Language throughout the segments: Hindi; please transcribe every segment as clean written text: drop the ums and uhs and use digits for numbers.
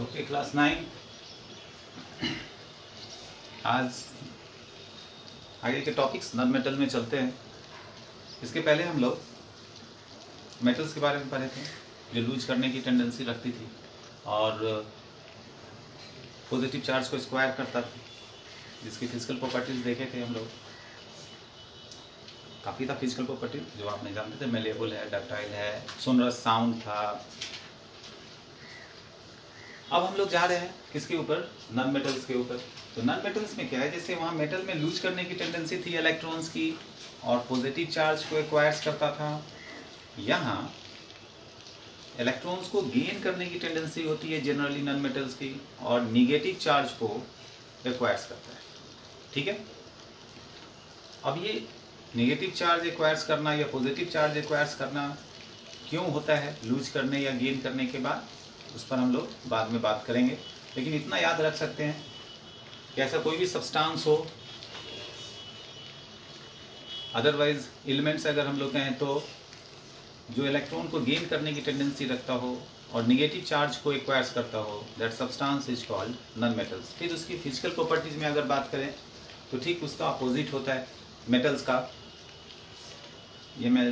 ओके क्लास 9 आज आगे के टॉपिक्स नॉन मेटल में चलते हैं। इसके पहले हम लोग मेटल्स के बारे में पढ़े थे जो लूज करने की टेंडेंसी रखती थी और पॉजिटिव चार्ज को स्क्वायर करता था, जिसकी फिजिकल प्रॉपर्टीज देखे थे हम लोग। काफ़ी था फिजिकल प्रॉपर्टीज जो आप नहीं जानते थे, मेलेबल है, डक्टाइल है, सोनरस साउंड था। अब हम लोग जा रहे हैं किसके ऊपर? नॉन मेटल्स के ऊपर। तो नॉन मेटल्स में क्या है, जैसे वहाँ मेटल में लूज करने की टेंडेंसी थी इलेक्ट्रॉन्स की और पॉजिटिव चार्ज को एक्वायर्स करता था, यहाँ इलेक्ट्रॉन्स को गेन करने की टेंडेंसी होती है जनरली नॉन मेटल्स की और निगेटिव चार्ज को एक्वायर्स करता है। ठीक है, अब ये निगेटिव चार्ज एक्वायर्स करना या पॉजिटिव चार्ज एक्वायर्स करना क्यों होता है लूज करने या गेन करने के बाद, उस पर हम लोग बाद में बात करेंगे। लेकिन इतना याद रख सकते हैं कि ऐसा कोई भी सब्सटेंस हो, अदरवाइज एलिमेंट्स अगर हम लोग कहें तो जो इलेक्ट्रॉन को गेन करने की टेंडेंसी रखता हो और निगेटिव चार्ज को एक्वायर्स करता हो, that substance is called non metals. फिर उसकी फिजिकल प्रॉपर्टीज में अगर बात करें तो ठीक उसका अपोजिट होता है मेटल्स का। ये मैं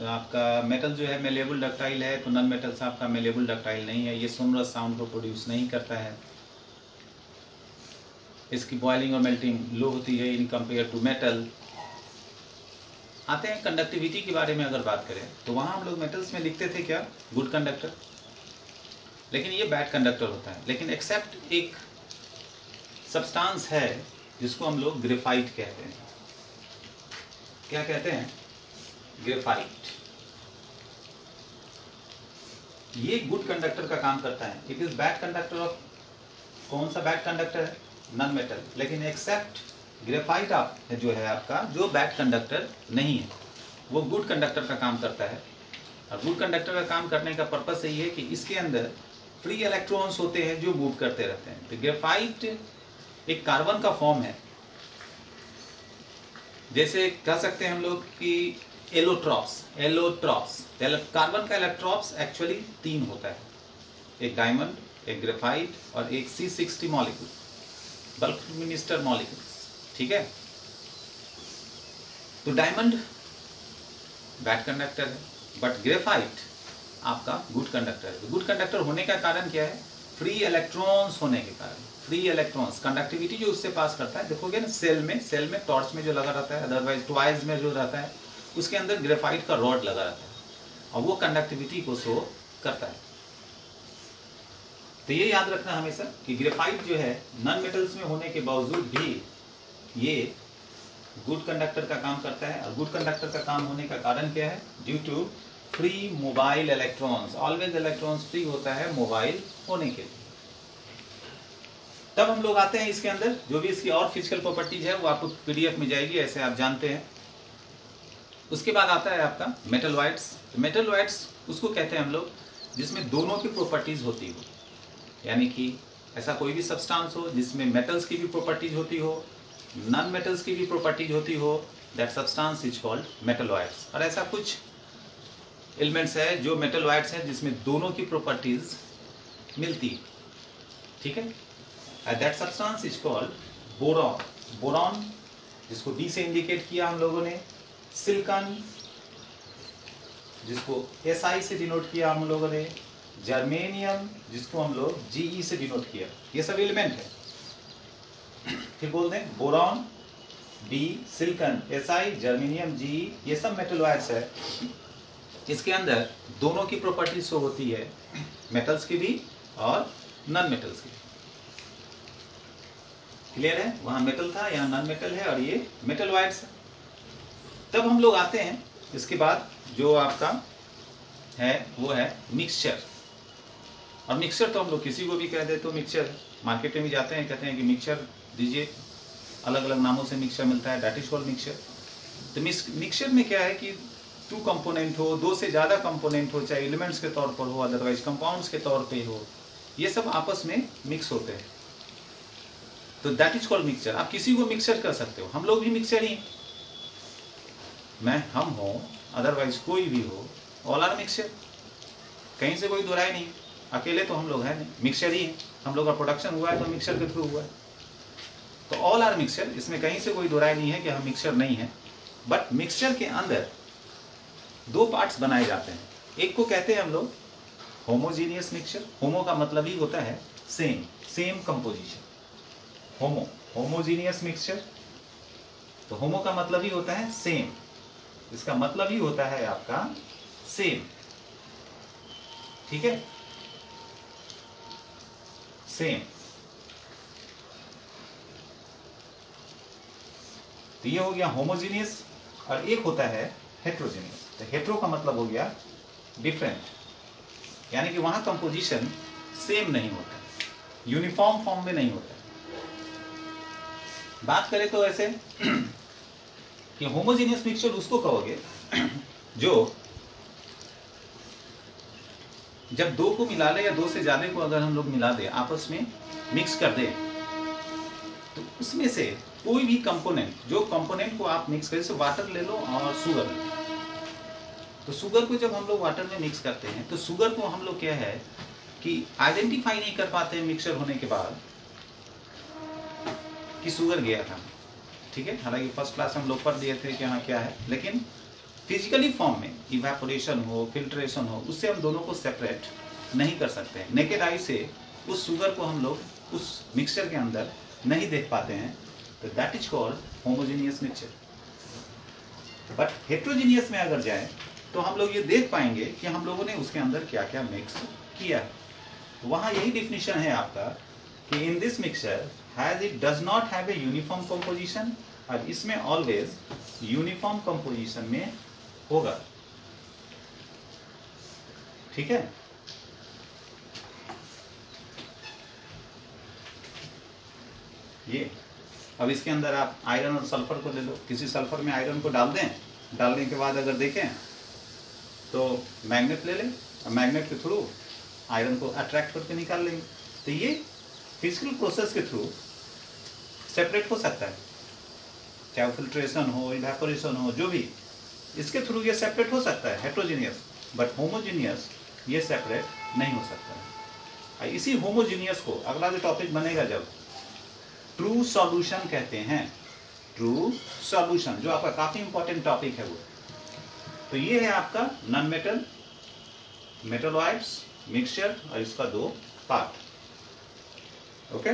आपका मेटल जो है मेलेबल डक्टाइल है, तो नॉन मेटल्स आपका मेलेबल डक्टाइल नहीं है। ये सोनरस साउंड को प्रोड्यूस नहीं करता है, इसकी बॉइलिंग और मेल्टिंग लो होती है इन कंपेयर टू मेटल। आते हैं कंडक्टिविटी के बारे में अगर बात करें तो वहाँ हम लोग मेटल्स में लिखते थे क्या? गुड कंडक्टर, लेकिन ये बैड कंडक्टर होता है। लेकिन एक्सेप्ट एक सब्सटेंस है जिसको हम लोग ग्रेफाइट कहते हैं। क्या कहते हैं? ग्रेफाइट। ये गुड कंडक्टर का काम करता है। It is bad conductor of, कौन सा बैड कंडक्टर है? Non metal. लेकिन एक्सेप्ट ग्रेफाइट आप जो है आपका, जो बैड कंडक्टर नहीं है, वो गुड कंडक्टर का काम करता है। और गुड कंडक्टर का काम करने का पर्पस यही है कि इसके अंदर फ्री इलेक्ट्रॉन्स होते हैं जो मूव करते रहते हैं। तो ग्रेफाइट एक कार्बन का फॉर्म है, जैसे कह सकते हैं हम लोग कि एलोट्रॉप्स। कार्बन का इलेक्ट्रॉप्स एक्चुअली 3 होता है, एक डायमंड, एक ग्रेफाइट और एक C60 molecule, bulk minister molecule. ठीक है, तो डायमंड बैड कंडक्टर है, बट ग्रेफाइट आपका गुड कंडक्टर है। गुड कंडक्टर होने का कारण क्या है? फ्री इलेक्ट्रॉन्स होने के कारण। फ्री इलेक्ट्रॉन्स कंडक्टिविटी जो उससे पास करता है, देखोगे ना सेल में टॉर्च में जो लगा रहता है, अदरवाइज टॉयज में जो रहता है, उसके अंदर ग्रेफाइट का रॉड लगा रहता है और वो कंडक्टिविटी को शो करता है। तो ये याद रखना हमेशा कि ग्रेफाइट जो है नॉन मेटल्स में होने के बावजूद भी ये गुड कंडक्टर का काम करता है। और गुड कंडक्टर का काम होने का कारण क्या है? Due to free mobile electrons. Always electrons free होता है मोबाइल होने के लिए। तब हम लोग आते हैं इसके अंदर, जो भी इसकी और फिजिकल प्रॉपर्टीज है वो आपको PDF में जाएगी, ऐसे आप जानते हैं। उसके बाद आता है आपका मेटलॉइड्स। मेटलॉइड्स उसको कहते हैं हम लोग जिसमें दोनों की प्रॉपर्टीज होती हो, यानी कि ऐसा कोई भी सब्सटेंस हो जिसमें मेटल्स की भी प्रॉपर्टीज होती हो, नॉन मेटल्स की भी प्रॉपर्टीज होती हो, that substance is called metalloids. और ऐसा कुछ एलिमेंट्स है जो मेटलॉइड्स हैं जिसमें दोनों की प्रॉपर्टीज मिलती है। ठीक है, that substance is called boron. Boron जिसको D से इंडिकेट किया हम लोगों ने, सिलिकॉन जिसको Si से डिनोट किया हम लोगों ने, जर्मेनियम जिसको हम लोग Ge से डिनोट किया। ये सब एलिमेंट है। फिर बोल दें boron, B, silicon, Si, germanium, Ge, ये सब मेटलॉइड्स है। इसके अंदर दोनों की प्रॉपर्टी शो होती है, मेटल्स की भी और नॉन मेटल्स की। क्लियर है? वहां मेटल था, यहाँ नॉन मेटल है और ये मेटलॉइड्स है। तब हम लोग आते हैं इसके बाद जो आपका है वो है मिक्सचर। और मिक्सचर तो हम लोग किसी को भी कह दे तो मिक्सचर है। मार्केट में भी जाते हैं, कहते हैं कि मिक्सचर दीजिए, अलग अलग नामों से मिक्सचर मिलता है, दैट इज कॉल्ड मिक्सचर। तो मिक्सचर में क्या है कि 2 कंपोनेंट हो, 2 से ज़्यादा कंपोनेंट हो, चाहे एलिमेंट्स के तौर पर हो, अदरवाइज कंपाउंड्स के तौर पे हो, ये सब आपस में मिक्स होते हैं, तो दैट इज कॉल्ड मिक्सचर। आप किसी को मिक्सचर कर सकते हो, हम लोग भी मिक्सचर ही, हम हो, अदरवाइज कोई भी हो, ऑल आर मिक्सचर, कहीं से कोई दो राय नहीं। अकेले तो हम लोग हैं नहीं, मिक्सचर ही है, हम लोग का प्रोडक्शन हुआ है तो मिक्सचर के थ्रू हुआ है। तो ऑल आर मिक्सचर, इसमें कहीं से कोई दो राय नहीं है कि हम मिक्सचर नहीं है। बट मिक्सचर के अंदर दो पार्ट्स बनाए जाते हैं, एक को कहते हैं हम लोग होमोजीनियस मिक्सचर। होमो का मतलब ही होता है same, same composition. Homogeneous mixture, तो होमो का मतलब ही होता है सेम, इसका मतलब ही होता है आपका सेम, ठीक है, सेम। तो ये हो गया होमोजीनियस, और एक होता है हेट्रोजीनियस। तो हेट्रो का मतलब हो गया डिफरेंट, यानी कि वहां कंपोजिशन सेम नहीं होता, यूनिफॉर्म फॉर्म में नहीं होता। बात करें तो ऐसे कि होमोजीनियस मिक्सचर उसको कहोगे जो जब दो को मिला ले या दो से ज्यादा को अगर हम लोग मिला दे, आपस में मिक्स कर दे, तो उसमें से कोई भी कंपोनेंट, जो कंपोनेंट को आप मिक्स करें, जैसे वाटर ले लो और शुगर ले लो, तो शुगर को जब हम लोग वाटर में मिक्स करते हैं तो शुगर को हम लोग क्या है कि आइडेंटिफाई नहीं कर पाते हैं मिक्सचर होने के बाद कि शुगर गया था, ठीक है। हालांकि फर्स्ट क्लास हम लोग पढ़ दिए थे कि हाँ क्या है, लेकिन फिजिकली फॉर्म में इवेपोरेशन हो, फिल्ट्रेशन हो, उससे हम दोनों को सेपरेट नहीं कर सकते हैं। नेकेड आई से उस शुगर को हम लोग उस मिक्सचर के अंदर नहीं देख पाते हैं, तो that is called homogeneous mixture. But heterogeneous में अगर जाए तो हम लोग ये देख पाएंगे कि हम लोगों ने उसके अंदर क्या क्या मिक्स किया है। तो वहाँ यही डिफिनेशन है आपका कि in this mixture has it does not have a uniform composition, और इसमें ऑलवेज यूनिफॉर्म कंपोजिशन में होगा, ठीक है। ये अब इसके अंदर आप आयरन और सल्फर को ले लो, किसी सल्फर में आयरन को डाल दें, डालने के बाद अगर देखें तो मैग्नेट ले लें, मैग्नेट के थ्रू आयरन को अट्रैक्ट करके निकाल लेंगे। तो ये फिजिकल प्रोसेस के थ्रू सेपरेट हो सकता है, चाहे फिल्ट्रेशन हो, इवेपोरेशन हो, जो भी, इसके थ्रू ये सेपरेट हो सकता है हेट्रोजीनियस। बट होमोजीनियस ये सेपरेट नहीं हो सकता है। इसी होमोजीनियस को अगला जो टॉपिक बनेगा जब, ट्रू सॉल्यूशन कहते हैं। ट्रू सॉल्यूशन जो आपका काफी इंपॉर्टेंट टॉपिक है वो। तो ये है आपका नॉन मेटल, मेटलॉइड्स, मिक्सचर और इसका दो पार्ट, ओके।